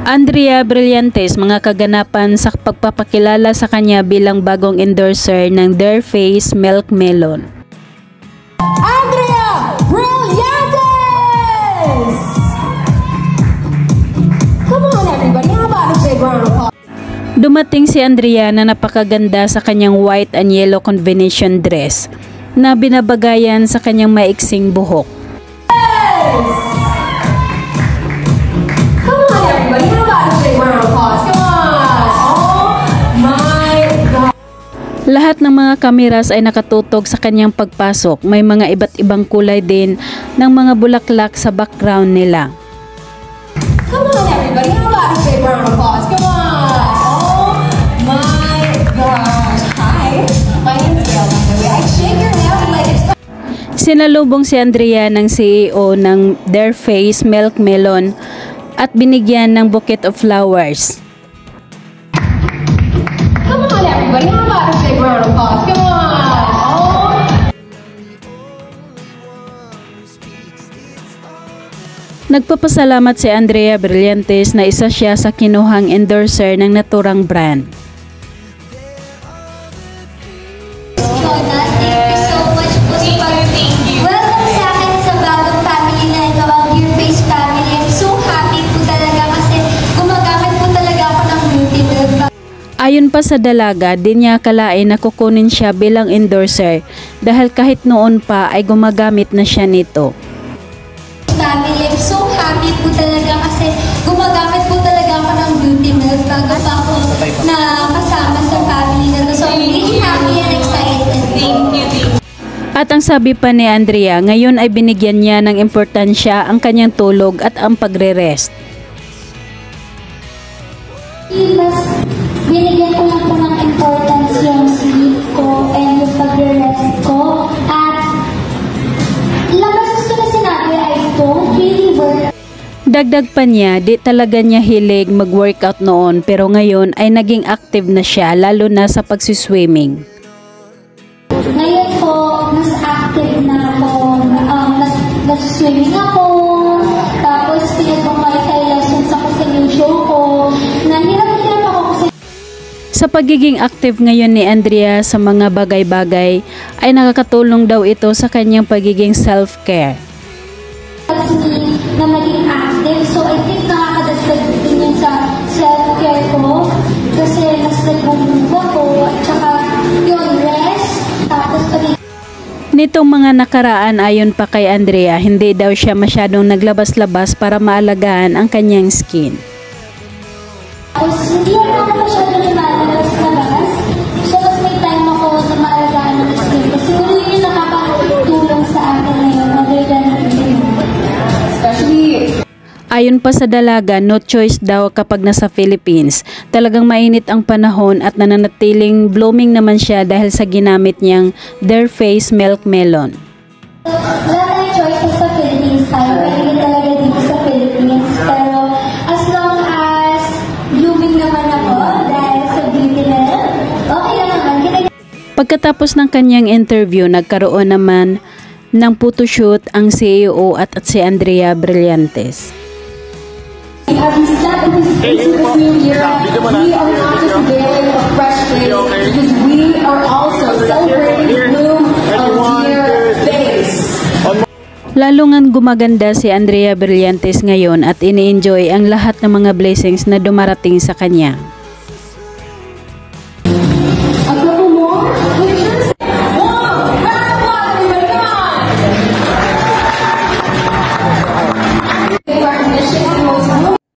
Andrea Brillantes, mga kaganapan sa pagpapakilala sa kanya bilang bagong endorser ng Their Face Milk Melon. Andrea Brillantes! Come on everybody, how about a big round of applause? Dumating si Andrea na napakaganda sa kanyang white and yellow combination dress na binabagayan sa kanyang maiksing buhok. Lahat ng mga kameras ay nakatutok sa kanyang pagpasok. May mga iba't ibang kulay din ng mga bulaklak sa background nila. Come on everybody, how about a big round of applause? Come on! Oh my gosh! Hi! My name is Gail, by the way. I shake your hand like it's... Sinalubong si Andrea ng CEO ng Their Face Milk Melon at binigyan ng bouquet of flowers. Come on everybody, how about a big round of applause? Come on! Oh! Nagpapasalamat si Andrea Brillantes na isa siya sa kinuhang endorser ng naturang brand. Welcome sa akin sa bagong family na ito, ang Your Face family. I'm so happy po talaga kasi gumagamit po talaga ako ng beauty milk. Ayon pa sa dalaga, di niya akalain na kukunin siya bilang endorser dahil kahit noon pa ay gumagamit na siya nito. Family, I'm so happy po talaga kasi gumagamit po talaga ako ng beauty milk bago pa ako nakasama sa family na to. So I'm really happy and excited. Thank you. At ang sabi pa ni Andrea, ngayon ay binigyan niya ng importansya ang kanyang tulog at ang pagre-rest. Mas binigyan ko lang po ng importance yung sleep ko and yung pagre-rest ko. At labas ko na sinabi, I don't really work. Dagdag pa niya, di talaga niya hilig mag-workout noon pero ngayon ay naging active na siya lalo na sa pagsiswimming. Ngayon po, mas active na ako. Nag-swimming ako. Tapos pinag-Muay lessons ako sa new show ko. Nahirap-hirap ako kasi Sa pagiging active ngayon ni Andrea sa mga bagay-bagay ay nakakatulong daw ito sa kanyang pagiging self-care. na maging active. So I think nakakadagdag din yun sa self-care ko. Kasi mas nag-move ako. At saka yun, rest. Tapos pagiging Nitong mga nakaraan ayon pa kay Andrea, hindi daw siya masyadong naglabas-labas para maalagaan ang kanyang skin. tapos hindi ako masyadong lumalabas-labas. So mas may time ako na maalagaan ng skin. Kasi yun yung nakakatulong sa akin ngayon. Other than Ayon pa sa dalaga, no choice daw kapag nasa Philippines. Talagang mainit ang panahon at nananatiling blooming naman siya dahil sa ginamit niyang Their Face Milk Melon. wala tayong choices sa Philippines tayo. Pwede talaga dito sa Philippines. Pero as long as blooming naman ako dahil sa beauty milk, okay lang naman. Pagkatapos ng kanyang interview, nagkaroon naman ng photoshoot ang CEO at si Andrea Brillantes. As we step into this new year, we are not just unveiling a fresh face because we are also celebrating the bloom of Your Face. Lalo ngang gumaganda si Andrea Brillantes ngayon at ini-enjoy ang lahat ng mga blessings na dumarating sa kanya.